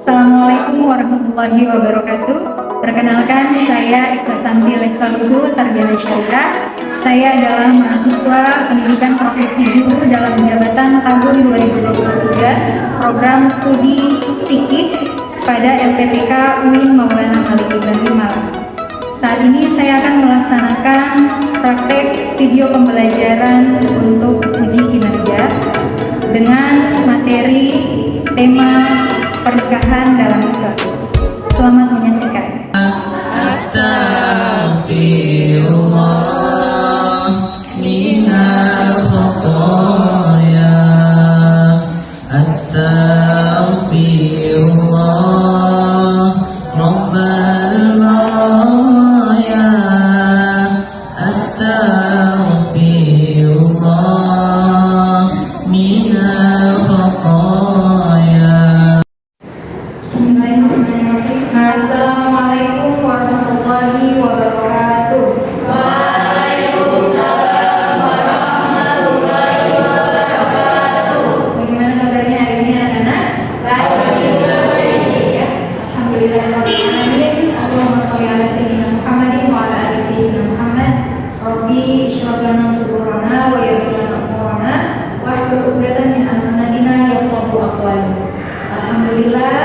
Assalamualaikum warahmatullahi wabarakatuh. Perkenalkan, saya Iksa Santi Lestaluhu, Sarjana Syariah. Saya adalah mahasiswa Pendidikan Profesi Guru dalam jabatan tahun 2023, program studi Fikih pada LPTK UIN Maulana Malik Ibrahim Malang. Saat ini saya akan melaksanakan praktek video pembelajaran untuk uji kinerja dengan materi tema pernikahan dalam Islam. Selamat menyaksikan. Astaghfirullah minal khotoya. Astaghfirullah rabbal baraya. Astaghfirullah minal khotoya. Assalamualaikum warahmatullahi wabarakatuh. Waalaikumsalam warahmatullahi wabarakatuh. Bagaimana kabarnya hari ini anak-anak? Baik. Ya, alhamdulillahirrahmanirrahim. Allahumma sholli ala sayyidina Muhammadin wa ala ali sayyidina Muhammad. Rabbi ishrah lana sudurana wa yassir lana umurana wahlul 'uqdatam min lisani yafqahu aqwali. Alhamdulillah,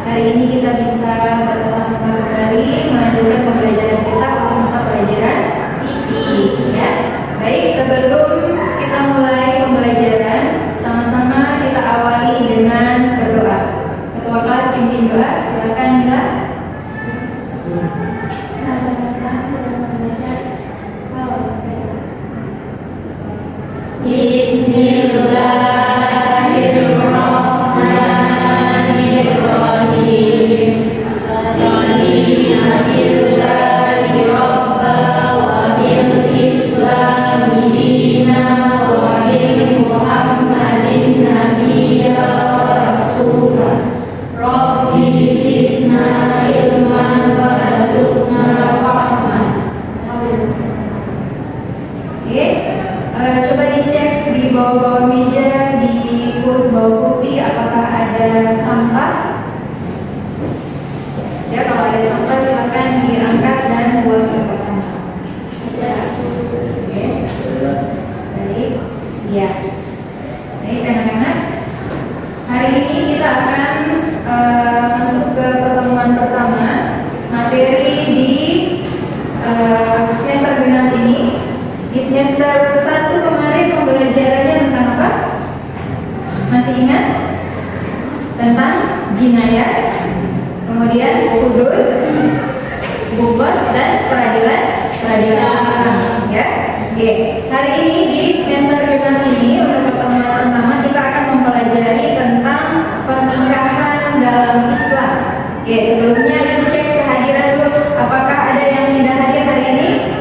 hari ini kita bisa bertatap muka kembali melanjutkan pembelajaran kita untuk mata pelajaran fikih. Ya, baik, sebelum kita mulai pembelajaran, sama-sama kita awali dengan berdoa. Ketua kelas pimpin doa, silakan Mila. Bismillahirrahmanirrahim. Radina billahi rabba wa bil islami dina wa bil muhammadin nabiyya wa rasulah. Rabbi zidna ilman warzuqna fahman. Oke, coba dicek di bawah-bawah meja, di bawah kursi, apakah ada sampah? Ya, kalau ada sampah silakan diangkat dan buang ke tempat sampah. Oke, baik, ya, baik anak-anak. Hari ini kita akan masuk ke pertemuan pertama materi di semester genap ini. Di semester 1 kemarin pembelajarannya tentang apa? Masih ingat? Tentang jinayat, kemudian hudud, bugot, dan peradilan Islam. Ya, oke. Hari ini di semester genap ini untuk pertemuan pertama kita akan mempelajari tentang pernikahan dalam Islam. Oke, sebelumnya dicek kehadiran dulu. Apakah ada yang tidak hadir hari ini?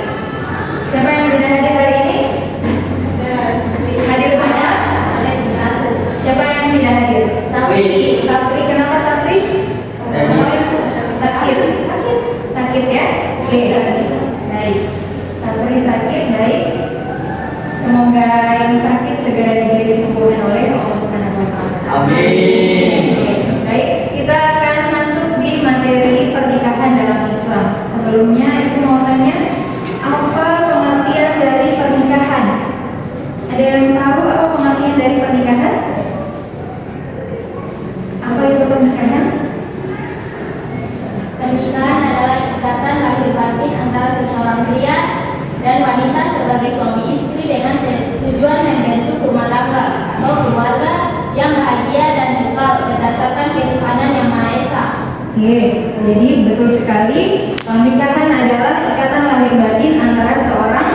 Siapa yang tidak hadir hari ini? Hadir semua? Siapa yang tidak hadir? Safri. Safri, kenapa Safri? Sakit. Sakit ya? Oke. Baik. Safri sakit, baik. Semoga yang sakit segera diberi kesembuhan oleh Allah Subhanahu wa taala. Amin. Oke, baik. Kita akan masuk di materi pernikahan dalam Islam. Sebelumnya itu mau tanya, apa pengertian dari pernikahan? Ada yang tahu apa pengertian dari pernikahan? Apa itu pernikahan? Pernikahan adalah ikatan lahir batin antara seseorang pria dan wanita sebagai suami istri dengan tujuan membentuk rumah tangga atau keluarga yang bahagia dan kekal berdasarkan ketuhanan yang Maha Esa. Oke, jadi betul sekali, pernikahan adalah ikatan lahir batin antara seorang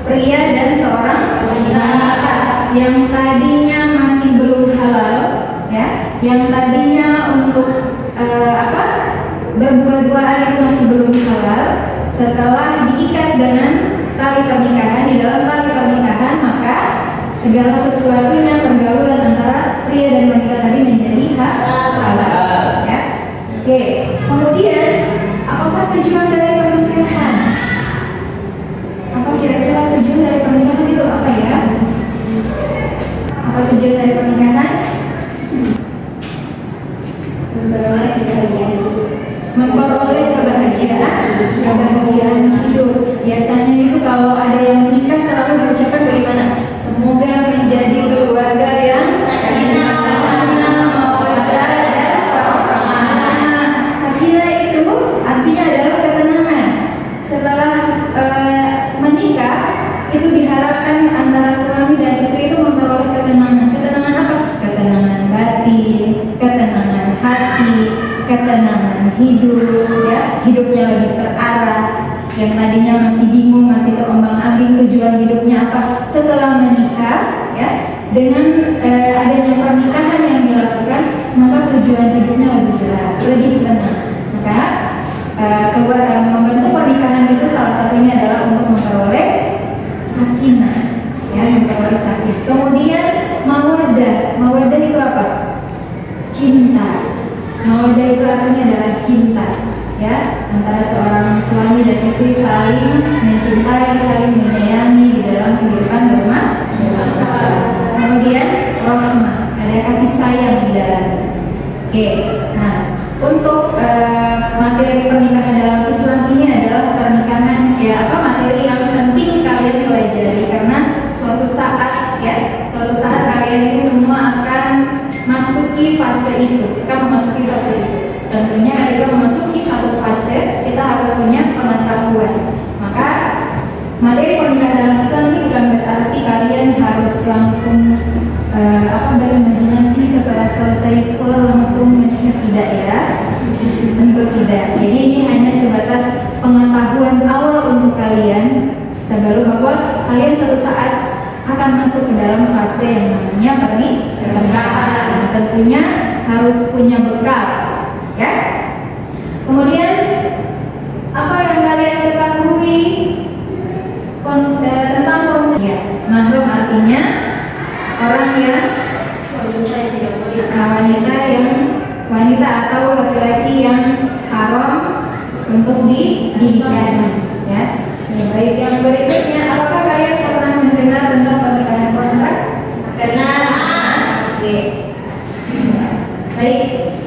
pria dan seorang wanita yang tadinya masih belum halal, ya, yang tadinya untuk berdua-duaan itu masih belum halal. Setelah diikat dengan tali pernikahan, di dalam tali pernikahan, maka segala sesuatunya pergaulan antara pria dan wanita tadi menjadi halal. Ya. Oke, kemudian apakah tujuan dari pernikahan? Apa kira-kira tujuan dari pernikahan itu apa ya? Apa tujuan dari pernikahan? memperoleh kebahagiaan hidup. Memperoleh kebahagiaan hidup. Biasanya itu kalau ada yang menikah selalu diucapkan bagaimana? Semoga menjadi keluarga yang sakinah, mawaddah dan warahmah. Sakinah itu artinya adalah ketenangan. Setelah menikah itu diharapkan antara suami dan istri itu memperoleh ketenangan. Ketenangan apa? Ketenangan batin, ketenangan hati, ketenangan hidup, ya, hidupnya lebih terarah. Yang tadinya masih bingung, masih terombang-ambing tujuan hidupnya apa setelah menikah, ya, dengan adanya pernikahan yang dilakukan, maka tujuan hidupnya lebih jelas, lebih tenang. Maka membentuk pernikahan itu salah satunya adalah untuk memperoleh sakinah, ya, memperoleh sakinah. Kemudian mawaddah itu apa? Cinta. Mawaddah itu artinya adalah cinta, ya, antara seorang suami dan istri saling mencintai, saling menyayangi di dalam kehidupan berumah tangga. Kemudian rahmah, ada kasih sayang di dalamnya. Oke, nah untuk materi pernikahan dalam Islam ini adalah pernikahan, ya, materi yang penting kalian pelajari karena suatu saat kalian ini semua akan masuki fase itu, Tentunya ketika memasuki satu fase kita harus punya pengetahuan. Maka materi pernikahan dalam Islam ini bukan berarti kalian harus langsung berimajinasi setelah selesai sekolah langsung menikah, tidak, ya. Tentu tidak. Jadi ini hanya sebatas pengetahuan awal untuk kalian sebelum bahwa kalian suatu saat akan masuk ke dalam fase yang namanya pernikahan. Tentunya harus punya bekal, ya. Kemudian apa yang kalian ketahui tentang konsep, ya, mahram artinya orang yang wanita atau laki-laki yang haram untuk dinikahi, ya. Baik, yang berikutnya, apakah kalian pernah mendengar tentang pernikahan kontrak? Pernah. Oke. Baik,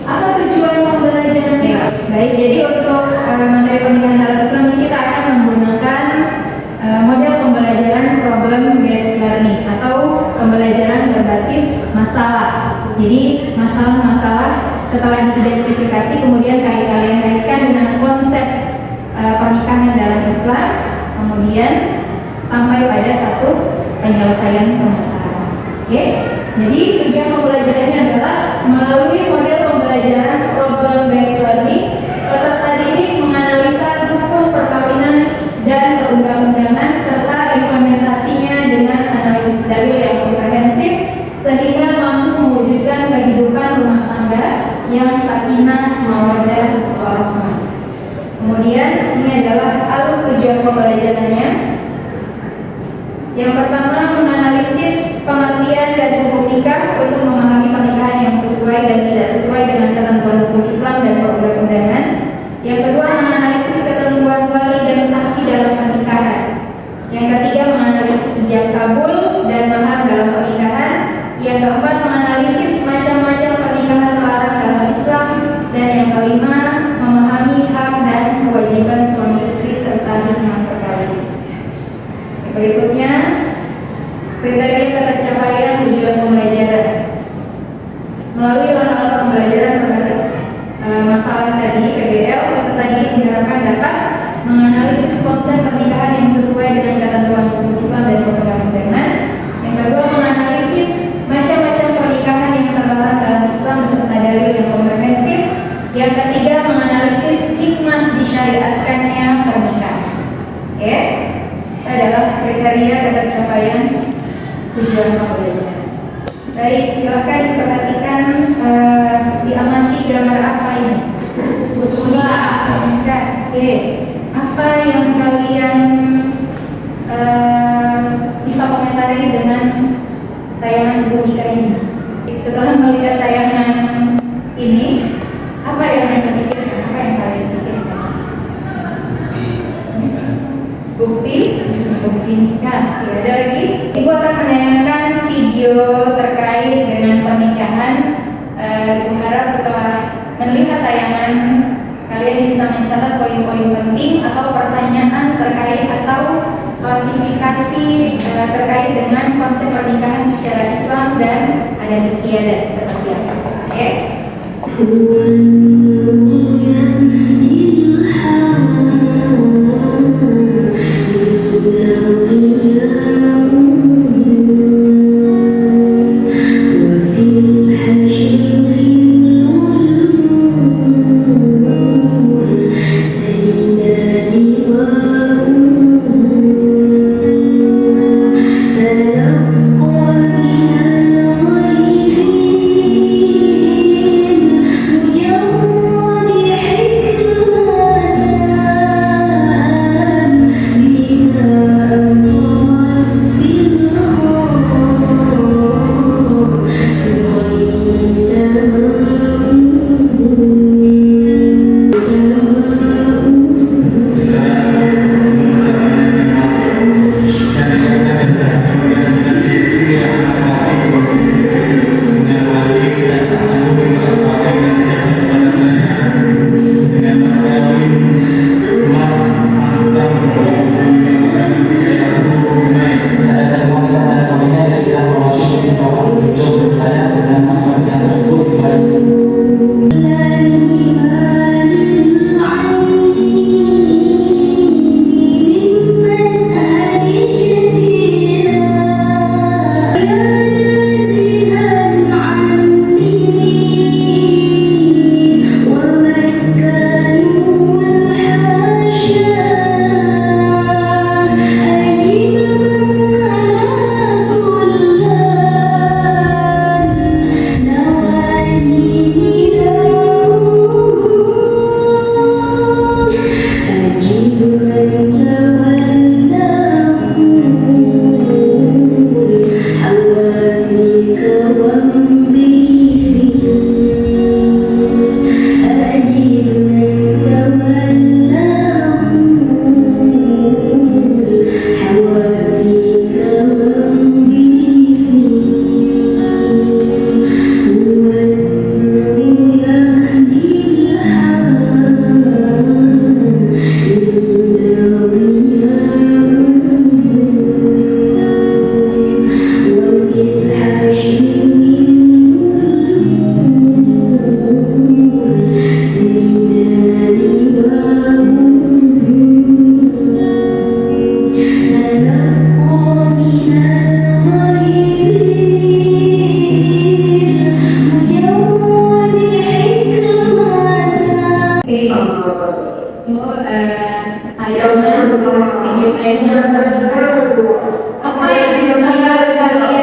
apa tujuan pembelajarannya? Baik, jadi untuk materi pernikahan dalam Islam kita akan menggunakan model pembelajaran problem based learning atau pembelajaran berbasis masalah. Jadi masalah-masalah setelah diidentifikasi kemudian kalian kaitkan dengan konsep pernikahan dalam Islam, kemudian sampai pada satu penyelesaian permasalahan. Oke? Jadi tujuan pembelajarannya adalah melalui model pembelajaran problem based learning, peserta didik menganalisa hukum perkawinan dan perundang-undangan serta implementasinya dengan analisis dalil yang komprehensif sehingga mampu mewujudkan kehidupan rumah tangga yang sakinah, mawaddah, warahmah. Kemudian ini adalah alur tujuan pembelajarannya. Yang pertama, menganalisis pengertian dan hukum nikah untuk memahami pernikahan yang sesuai dan tidak sesuai dengan ketentuan hukum Islam dan perundang-undangan. Yang kedua, menganalisis ketentuan wali dan saksi dalam pernikahan. Yang ketiga, menganalisis ijab kabul dan mahar dalam pernikahan. Yang keempat, menganalisis macam-macam pernikahan terlarang dalam Islam. Dan yang kelima, memahami hak dan kewajiban suami istri serta hikmah perkawinan. Berikutnya, kriteria ketercapaian tujuan pembelajaran. Melalui alat pembelajaran berbasis masalah tadi, PBL, peserta didik diharapkan dapat menganalisis konsep pernikahan yang sesuai dengan ketentuan hukum Islam dan perundang-undangan. Yang kedua, menganalisis macam-macam pernikahan yang terlarang dalam Islam beserta dalil yang komprehensif. Yang ketiga, menganalisis hikmah disyariatkannya pernikahan. Oke, itu adalah kriteria ketercapaian tujuan pembelajaran. Baik, silakan diperhatikan, diamati gambar apa ini? Oke, apa yang kalian bisa komentari dengan tayangan buku nikah ini? Setelah melihat tayangan ini, apa yang kalian pikirkan? Bukti nikah. Ya, ada lagi. Ibu akan menayangkan video terkait dengan pernikahan. Ibu harap setelah Ketika tayangan kalian bisa mencatat poin-poin penting atau pertanyaan terkait atau klasifikasi terkait dengan konsep pernikahan secara Islam dan adat istiadat seperti apa. Oke. Video trailer apa yang bisa kalian dari trailer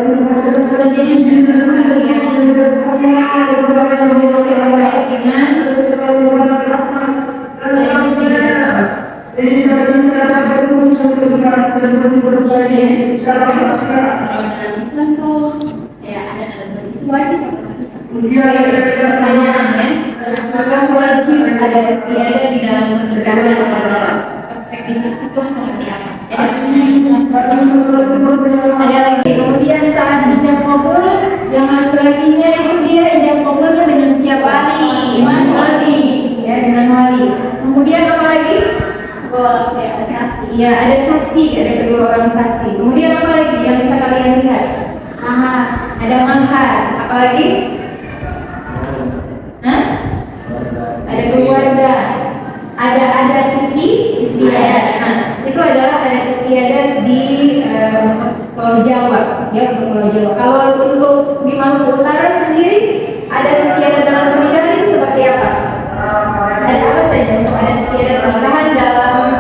ini? Maksudnya juga kalian memiliki terkait dengan Islam tuh ya ada itu wajib. Pertanyaannya, apakah wajib ada istiadat di dalam pernikahan dalam perspektif Islam seperti apa? Islam seperti ada lagi. Kemudian saat ijab kabul, yang laki-lakinya itu dia ijab kabulnya dengan siapa? Wali. Ya, dengan wali. Kemudian apa lagi? Ya, ada saksi, ada kedua orang saksi. Kemudian apa lagi yang bisa kalian lihat? Mahar. Ada mahar. Apa lagi? Ada keluarga, ada adat istiadat. Nah, itu adalah adat istiadat di Pulau Jawa, ya Pulau Jawa. Kalau untuk di Maluku Utara sendiri, adat istiadat dalam pernikahan itu seperti apa? Ada apa saja untuk adat istiadat pernikahan dalam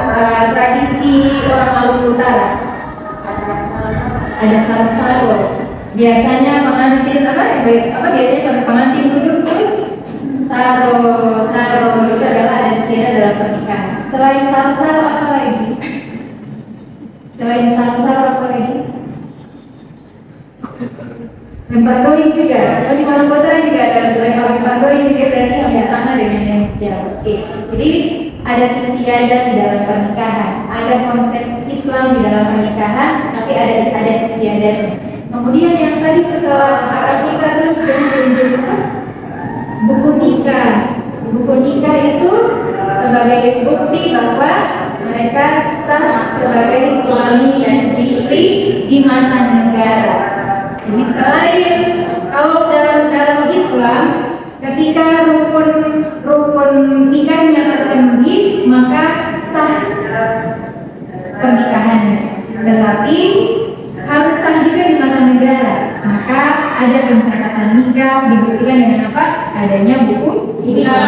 tradisi orang Maluku Utara? Ada salo-salo. Biasanya pengantin biasanya pengantin duduk terus saro itu adalah adat istiadat dalam pernikahan. Selain saro apa lagi? Lempar doi juga. Oh, di Maluku Utara juga ada lempar doi juga, berarti hampir sama dengan yang Jawa. Oke. Jadi adat istiadat di dalam pernikahan, ada konsep Islam di dalam pernikahan, tapi ada adat istiadat. Kemudian yang tadi setelah akad nikah terus dengan buku nikah. Buku nikah itu sebagai bukti bahwa mereka sah sebagai suami dan istri di mata negara. Jadi selain kalau dalam Islam ketika rukun nikahnya terpenuhi maka sah pernikahannya. Tetapi harus sah juga di mata negara. Maka ada pencatatan nikah dibuktikan dengan apa? Adanya buku nikah.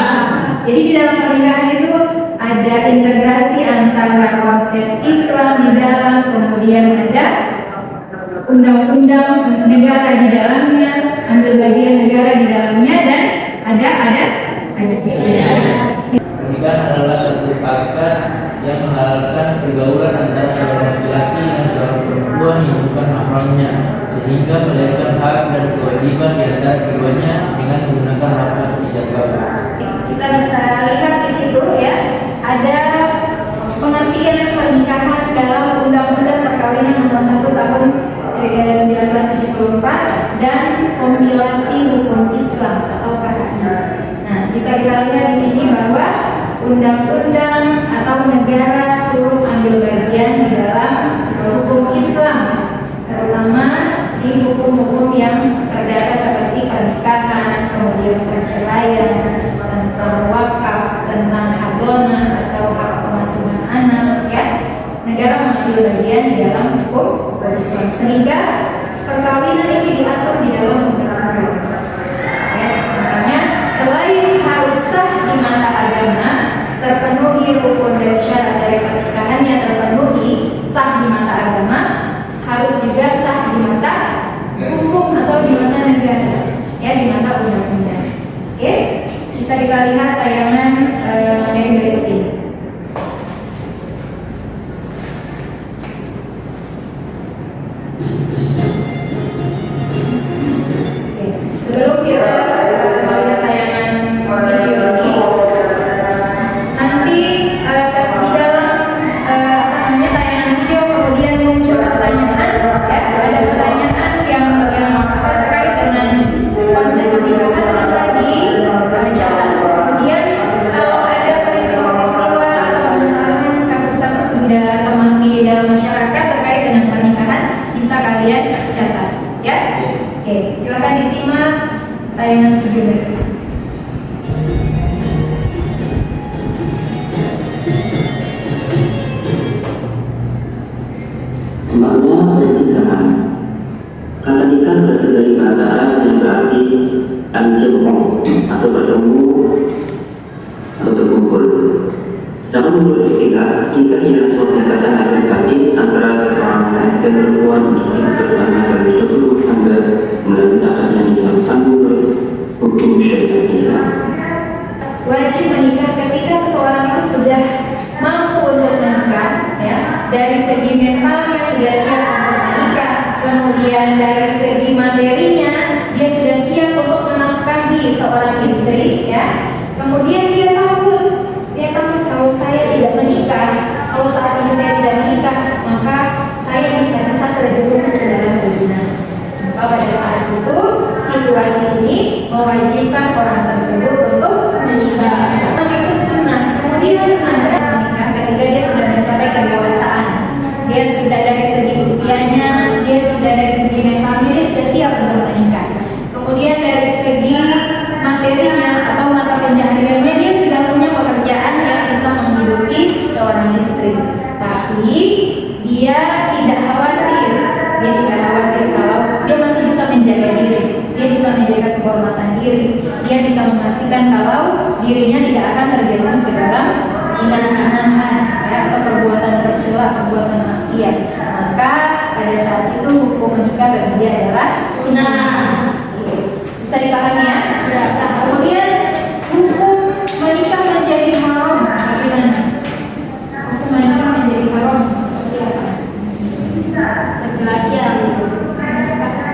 Jadi di dalam pernikahan itu ada integrasi antara konsep Islam di dalam, kemudian ada undang-undang negara di dalamnya, ambil bagian negara di dalamnya, dan ada Pernikahan adalah suatu akad yang menghalalkan pergaulan antara seorang laki-laki dengan seorang perempuan yang bukan mahramnya, sehingga melahirkan hak dan kewajiban di antara keduanya dengan menggunakan lafaz ijab kabul. Kita bisa lihat di situ ya, ada pengertian pernikahan dalam Undang-Undang Perkawinan Nomor 1 Tahun 1974 dan kompilasi hukum Islam atau KHI. Nah, bisa kita lihat di sini bahwa undang-undang atau negara turut ambil bagian di dalam hukum Islam, terutama di hukum-hukum yang perdata seperti pernikahan, kemudian perceraian, tentang wakaf, tentang hadonah atau hak pengasuhan anak, ya. Negara mengambil bagian di dalam hukum Islam, sehingga perkawinan ini diatur di dalam undang-undang. Ya, makanya selain harus sah di mata agama, terpenuhi rukun dan syarat dari pernikahannya terpenuhi, sah di mata agama, harus juga sah di mata hukum atau di mata negara, ya, di mata undang-undang. Oke, bisa kita lihat tayangan materi berikut ini. Oke, sebelum kita melihat tayangan video ini, nanti di dalam tayangan video kemudian muncul pertanyaan, ya, ada pertanyaan yang terkait dengan konsep pernikahan bisa dicatat. Kemudian kalau ada peristiwa-peristiwa atau permasalahan kasus-kasus teman di dalam masyarakat terkait dengan pernikahan bisa kalian catat, ya. Oke, silakan disimak tayangan video berikut. Makna pernikahan. Kata nikah berasal dari bahasa Arab yang berarti al-jam'u atau bertemu atau berkumpul. Sedangkan menurut istilah, nikah ialah suatu ikatan lahir batin antara seorang laki dan perempuan untuk hidup bersama dalam suatu rumah tangga melalui akad yang dilakukan menurut hukum syariat Islam. Wajib menikah ketika seseorang itu sudah mampu untuk menikah, ya, dari segi mentalnya sudah siap untuk menikah, kemudian dari segi materinya dia sudah siap untuk menafkahi seorang istri, ya, kemudian dia takut kalau saya tidak menikah, kalau saat ini saya tidak menikah, maka saya bisa terjerumus ke dalam zina. Maka pada saat itu situasi ini mewajibkan orang tersebut untuk menikah. Maka itu sunnah. Kemudian sunnah menikah ketika dia sudah mencapai kedewasaan. Dia sudah dari segi usianya, dia sudah dari segi mentalnya, dia sudah siap untuk menikah. Kemudian dari segi materinya atau mata pencahariannya, dia sudah punya pekerjaan yang bisa menghidupi seorang istri. Tapi dia tidak khawatir kalau dia masih bisa menjaga diri, dia bisa menjaga kehormatan diri, dia bisa memastikan kalau dirinya tidak akan terjerumus ke dalam zina-zinahan, ya, atau perbuatan tercela, perbuatan maksiat. Maka pada saat itu hukum menikah bagi dia adalah sunnah. Bisa dipahami, ya? Kemudian hukum menikah menjadi haram bagaimana? Hukum menikah menjadi haram seperti apa? Laki-laki yang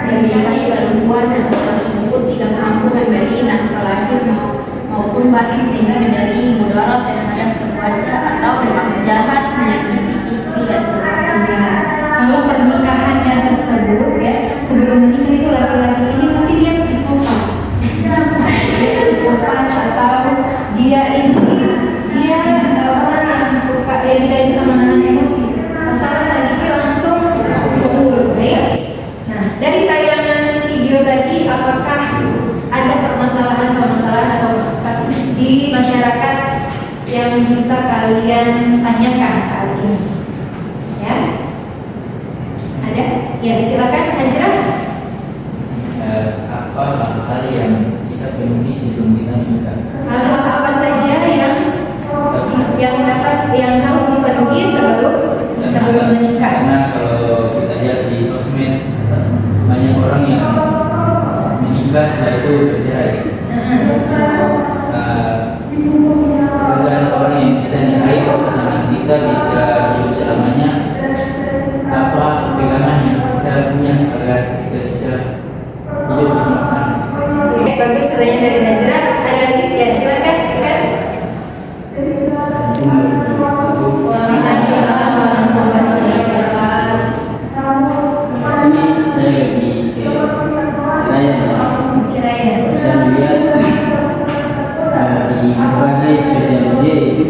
menikahi perempuan dan orang tersebut tidak mampu memberi nafkah lahir maupun batin sehingga menjadi mudarat terhadap keluarga atau bermaksud jahat menyakiti istri dan keluarga. Kalau pernikahannya tersebut, ya, sebelum menikah itu laki-laki ini mungkin dia psikopat, bisa kalian tanyakan saat ini? Ya, ada? Ya, silakan Hajrah. Apa hal-hal yang kita penuhi sebelum kita menikah? Hal-hal apa saja yang harus dipenuhi sebelum menikah? Karena kalau kita lihat di sosmed banyak orang yang menikah setelah itu bercerai. Agar orang yang kita nikahi atau pasangan kita bisa hidup selamanya, apa pegangannya kita punya agar kita bisa hidup bersama pasangan. Oke, bagus pertanyaan dari Najra. Ada lagi? Ya, silakan. Waalaikumsalam warahmatullahi wabarakatuh. Sini saya lagi Perceraian. saya melihat di berbagai sosial media itu,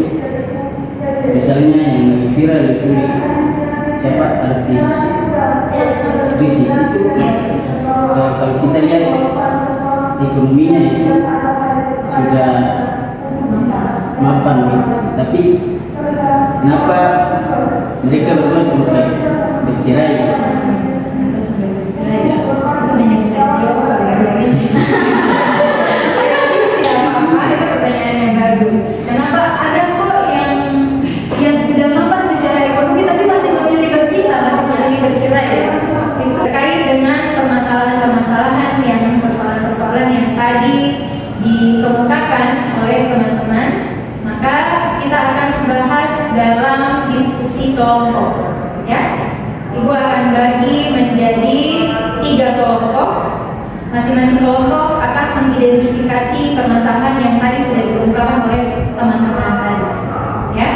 misalnya yang viral itu siapa artis Ricis itu, kalau kita lihat ekonominya itu sudah mapan gitu. Tapi kenapa mereka berdua sampai bercerai? Kenapa sampai bercerai? Itu hanya bisa dijawab oleh Rich. Tidak apa-apa, itu pertanyaan yang bagus. Kenapa ada kok yang sudah mapan secara ekonomi tapi masih memilih berpisah, masih memilih bercerai? Itu terkait dengan permasalahan-permasalahan persoalan-persoalan yang tadi dikemukakan oleh teman-teman. Maka kita akan bahas dalam diskusi kelompok, ya. Ibu akan bagi menjadi 3 kelompok. Masing-masing kelompok akan mengidentifikasi permasalahan yang tadi sudah dikemukakan oleh teman-teman tadi, ya.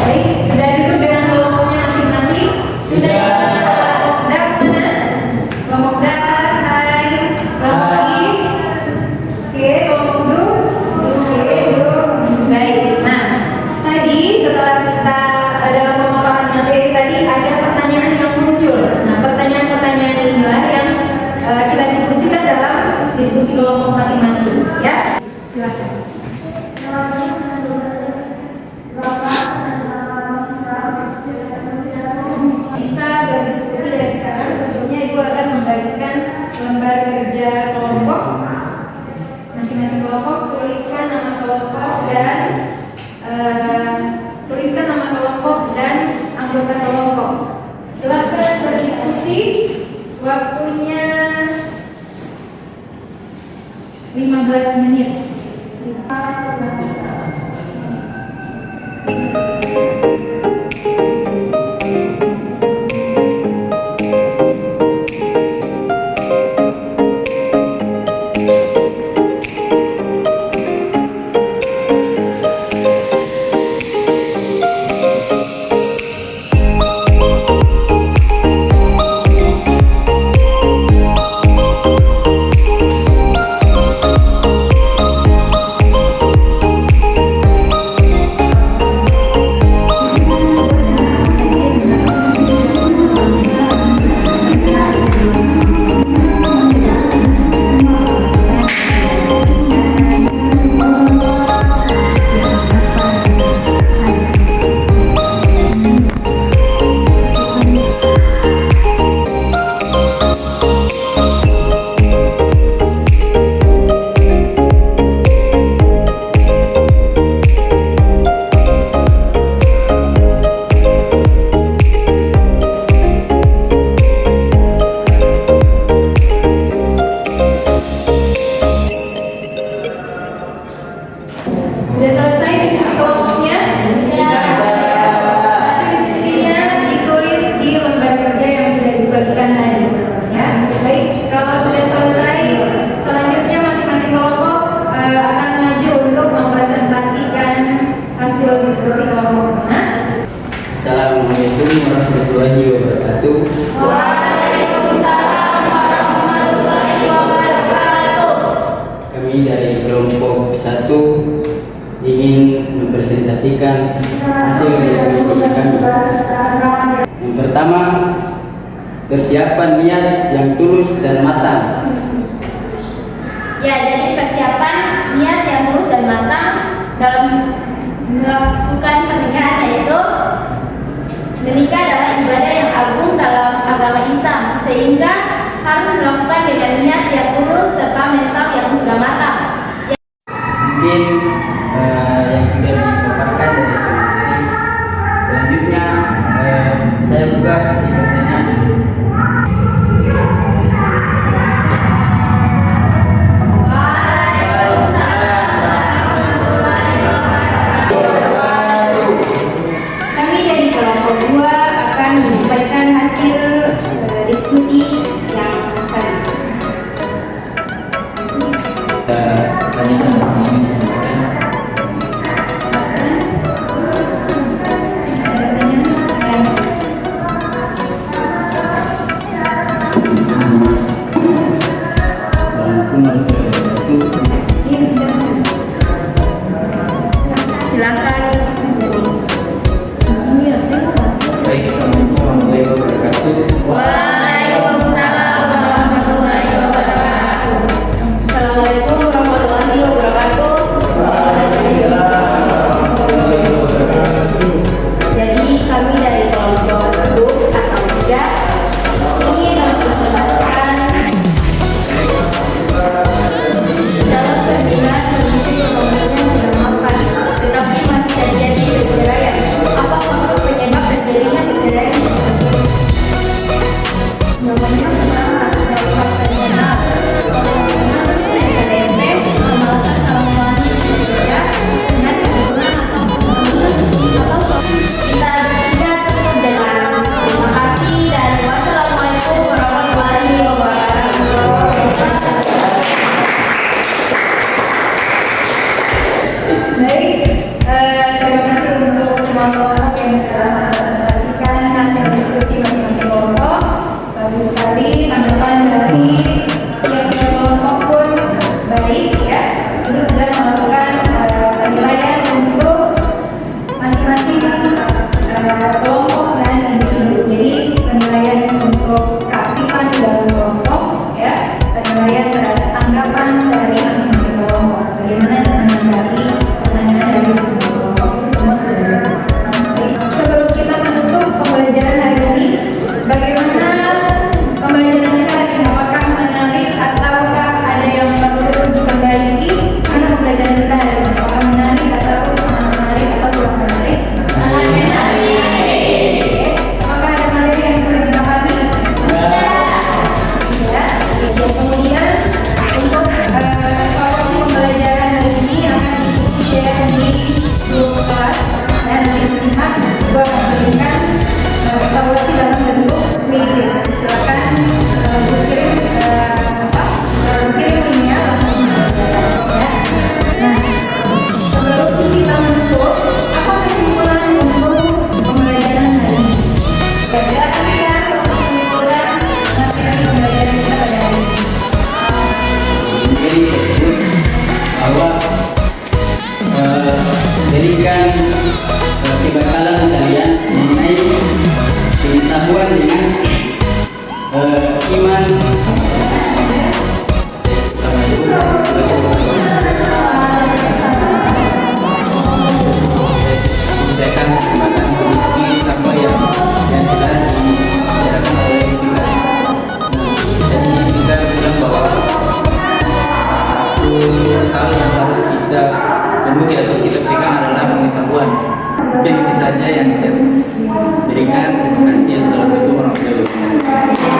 Baik, sudah duduk dengan kelompoknya masing-masing? Sudah. Kelompok DAP mana? Kelompok DAP, hai. Kelompok I? Oke, kelompok DU? Oke, DU. Baik, nah tadi setelah kita dalam pemaparan materi tadi ada pertanyaan yang muncul. Nah, pertanyaan-pertanyaan inilah yang kita diskusikan dalam diskusi kelompok masing-masing, ya. Silakan. Bisa berdiskusi dari sekarang. Sebelumnya Ibu akan membagikan lembar kerja kelompok. Masing-masing kelompok tuliskan nama kelompok dan anggota kelompok. Silakan berdiskusi. Waktunya 15 menit. mempresentasikan hasil diskusi kami. Yang pertama, persiapan niat yang tulus dan matang. Ya, jadi persiapan niat yang tulus dan matang dalam melakukan pernikahan, yaitu menikah adalah ibadah yang agung dalam agama Islam, sehingga harus dilakukan dengan niat yang tulus serta mental yang sudah matang. Mungkin yang sudah dipaparkan dari materi. Selanjutnya saya buka sesi pertanyaan. Kami dari kelompok 2 akan menyampaikan hasil diskusi yang tadi. Silakan. Baik, Assalamualaikum warahmatullahi wabarakatuh. Waalaikumsalam warahmatullahi wabarakatuh. Assalamualaikum warahmatullahi wabarakatuh. Jadi kami dari kelompok grup atau 3 ingin mempresentasikan dalam pembinaan kondisi ekonominya sudah mapan, tetapi masih terjadi perceraian. Apa faktor penyebab terjadinya perceraian? Namanya pertama dari faktor internal, KDRT, pemalasan kaum wanita bekerja dengan kebutuhan atau kita bertiga tutup dengan terima kasih dan wassalamualaikum warahmatullahi wabarakatuh. Baik, terima kasih untuk semua kelompok yang sudah mempresentasikan hasil diskusi masing-masing kelompok. Bagus sekali, tanggapan dari tiap kelompok pun baik ya. Itu sudah melakukan penilaian untuk masing-masing kelompok dan individu. Jadi penilaian untuk keaktifan di dalam kelompok ya, penilaian terhadap tanggapan dari masing-masing kelompok. Bagaimana menanggapi pertanyaan dari masing-masing kelompok itu semua sudah ada. Baik, sebelum kita menutup pembelajaran hari ini, bagaimana pembelajaran kita hari ini? Apakah menarik ataukah ada yang perlu diperbaiki? Mana pembelajaran kita hari ini? Apakah menarik atau sangat menarik atau kurang menarik? Sangat menarik. Oke. Apakah ada materi yang sudah dipahami? Ya. Oke. Kemudian untuk evaluasi pembelajaran hari ini akan di-share di grup kelas dan nanti disimak. Gue akan berikan evaluasi dalam bentuk quizzes. Silakan kirim linknya langsung ya. Nah, sebelum kita menutup, apa kesimpulan untuk pembelajaran hari ini? Silakan ya untuk kesimpulan materi pembelajaran kita pada hari ini. Jadi bahwa berikan kebakalan kalian mengenai pengetahuan dengan iman. Saya akan kesempatan sedikit apa yang jelas dibicarakan oleh kita. Jadi kita bilang bahwa hal yang harus kita penuhi atau kita pegang adalah pengetahuan. Mungkin itu saja yang saya berikan. Terima kasih. Assalamualaikum warahmatullahi wabarakatuh.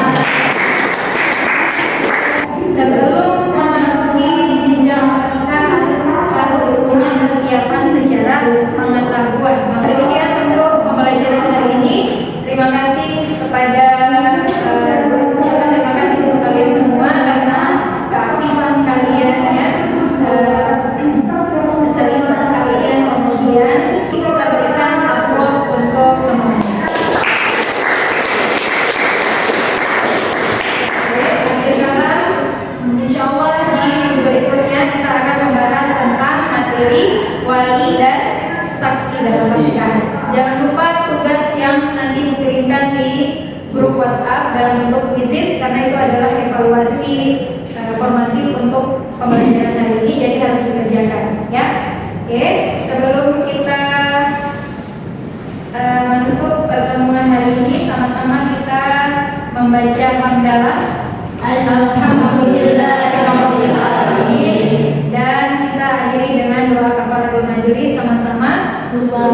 Sebelum memasuki jenjang pernikahan harus punya kesiapan secara pengetahuan. Demikian untuk pembelajaran hari ini. Terima kasih kepada ucapan terima kasih untuk kalian semua karena keaktifan kalian ya, keseriusan kalian, kemudian kita berikan aplaus untuk semuanya. Oke, akhir kata, insya Allah di minggu berikutnya kita akan membahas tentang materi wali dan saksi dalam pernikahan. Jangan lupa tugas yang nanti dikirimkan di grup WhatsApp dalam bentuk quizzes karena itu adalah evaluasi formatif untuk pembelajaran hari ini, jadi harus dikerjakan ya. Oke, sebelum kita menutup pertemuan hari ini, sama-sama kita membaca hamdalah. Alhamdulillahirabbil alamin. Dan kita akhiri dengan doa kafaratul majelis sama-sama. Subhanallah